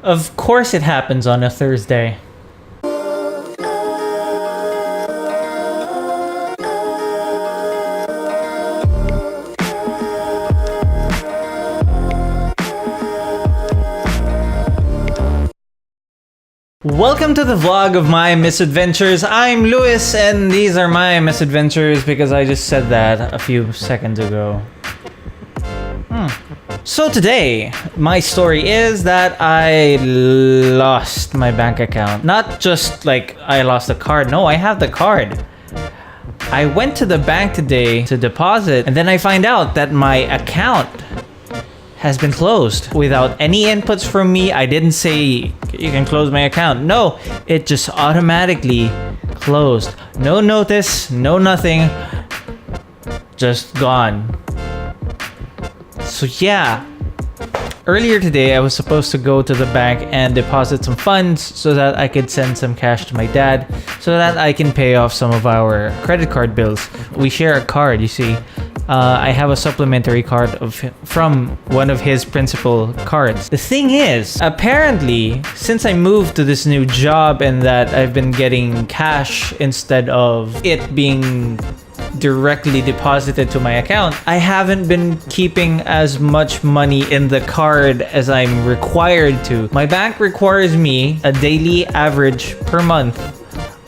Of course it happens on a Thursday. Welcome to the vlog of my misadventures. I'm Lewis and these are my misadventures because I just said that a few seconds ago. So today, my story is that I lost my bank account. Not just like I lost the card. No, I have the card. I went to the bank today to deposit and then I find out that my account has been closed without any inputs from me. I didn't say you can close my account. No, it just automatically closed. No notice, no nothing, just gone. So yeah, earlier today I was supposed to go to the bank and deposit some funds so that I could send some cash to my dad so that I can pay off some of our credit card bills. We share a card, you see. I have a supplementary card from one of his principal cards. The thing is, apparently, since I moved to this new job and that I've been getting cash instead of it being directly deposited to my account, I haven't been keeping as much money in the card as I'm required to. My bank requires me a daily average per month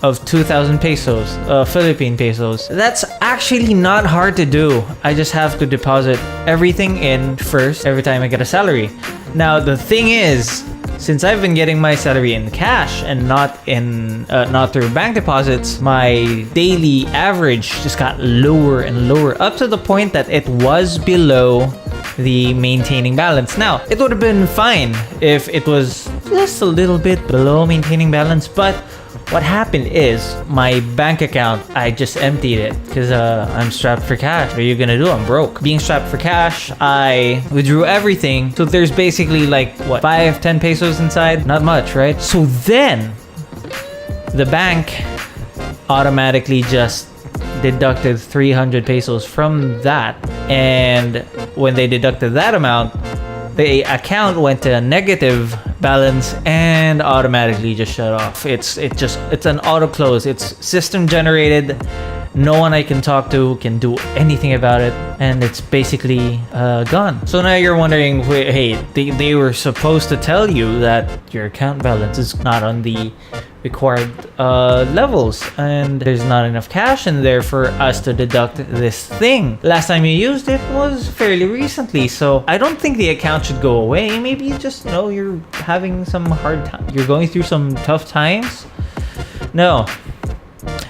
of 2,000 pesos, Philippine pesos. That's actually not hard to do. I just have to deposit everything in first every time I get a salary. Now the thing is, since I've been getting my salary in cash and not through bank deposits, my daily average just got lower and lower up to the point that it was below the maintaining balance. Now, it would have been fine if it was just a little bit below maintaining balance, but what happened is my bank account, I just emptied it because I'm strapped for cash. What are you gonna do? I'm broke. Being strapped for cash, I withdrew everything. So there's basically like, what, 5-10 pesos inside? Not much, right? So then the bank automatically just deducted 300 pesos from that. And when they deducted that amount, the account went to a negative balance and automatically just shut off. It's an auto close. It's system generated. No one I can talk to can do anything about it, and it's basically gone. So now you're wondering, wait, hey, they were supposed to tell you that your account balance is not on the required levels and there's not enough cash in there for us to deduct this thing. Last time you used it was fairly recently, so I don't think the account should go away. Maybe you just know you're having some hard time. You're going through some tough times. No.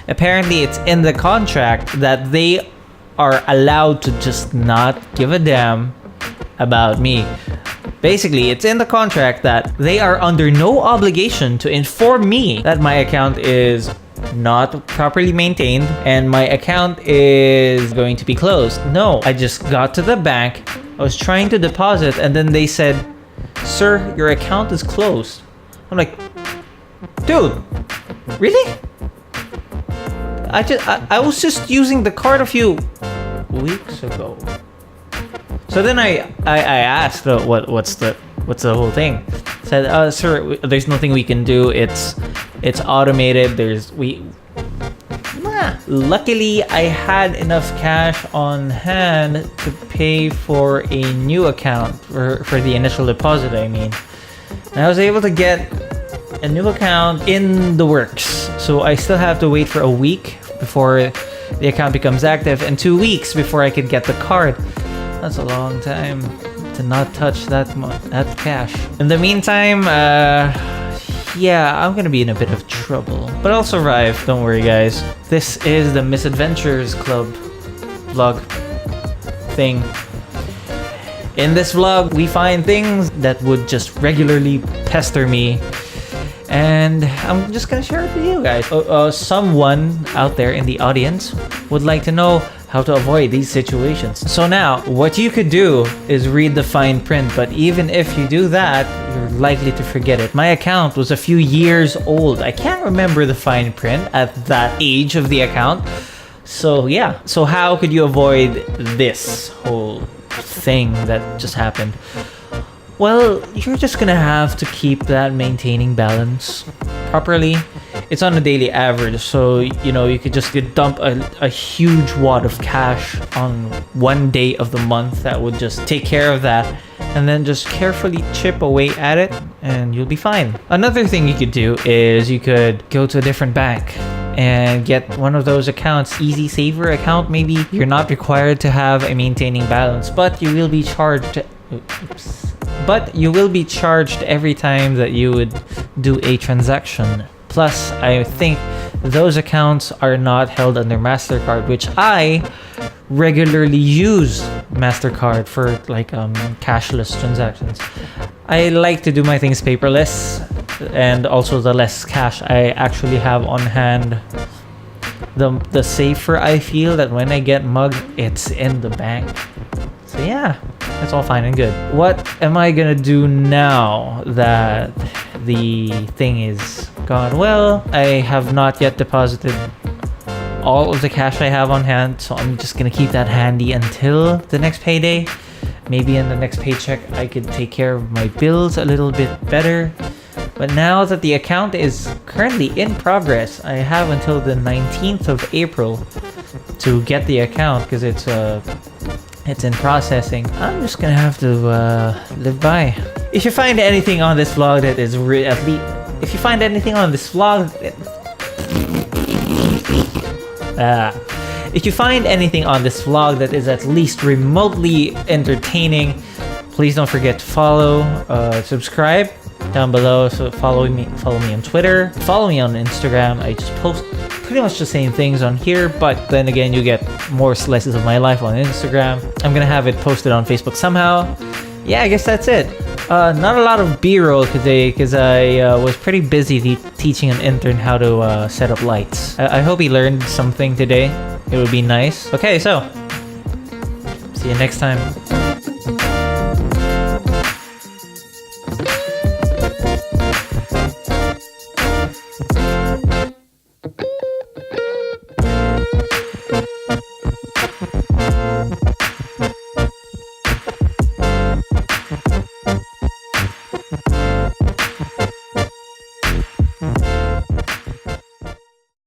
Apparently it's in the contract that they are allowed to just not give a damn about me. Basically, it's in the contract that they are under no obligation to inform me that my account is not properly maintained and my account is going to be closed. No, I just got to the bank, I was trying to deposit, and then they said, "Sir, your account is closed." I'm like, dude, really? I was just using the card a few weeks ago. So then I asked what's the whole thing. Said, sir, there's nothing we can do. It's automated. Luckily I had enough cash on hand to pay for a new account for the initial deposit, I mean. And I was able to get a new account in the works. So I still have to wait for a week before the account becomes active and 2 weeks before I could get the card. That's a long time to not touch that cash. In the meantime, yeah, I'm gonna be in a bit of trouble. But I'll survive, don't worry guys. This is the Misadventures Club vlog thing. In this vlog, we find things that would just regularly pester me. And I'm just gonna share it with you guys. Someone out there in the audience would like to know how to avoid these situations. So now, what you could do is read the fine print, but even if you do that, you're likely to forget it. My account was a few years old. I can't remember the fine print at that age of the account. So yeah, so how could you avoid this whole thing that just happened? Well, you're just gonna have to keep that maintaining balance properly. It's on a daily average, so you could just dump a huge wad of cash on one day of the month that would just take care of that, and then just carefully chip away at it, and you'll be fine. Another thing you could do is you could go to a different bank and get one of those accounts, easy saver account maybe. You're not required to have a maintaining balance, but you will be charged. But you will be charged every time that you would do a transaction. Plus, I think those accounts are not held under MasterCard, which I regularly use MasterCard for like cashless transactions. I like to do my things paperless, and also the less cash I actually have on hand, the safer I feel that when I get mugged, it's in the bank. So yeah, that's all fine and good. What am I gonna do now that the thing is gone? Well, I have not yet deposited all of the cash I have on hand, so I'm just gonna keep that handy until the next payday. Maybe in the next paycheck I could take care of my bills a little bit better. But now that the account is currently in progress, I have until the 19th of April to get the account because it's in processing. I'm just gonna have to live by. If you find anything on this vlog that is if you find anything on this vlog, if you find anything on this vlog that is at least remotely entertaining, please don't forget to follow, subscribe down below. So follow me on Twitter, follow me on Instagram. I just post pretty much the same things on here, but then again, you get more slices of my life on Instagram. I'm gonna have it posted on Facebook somehow. Yeah, I guess that's it. Not a lot of B-roll today because I was pretty busy teaching an intern how to set up lights. I hope he learned something today. It would be nice. Okay, so see you next time.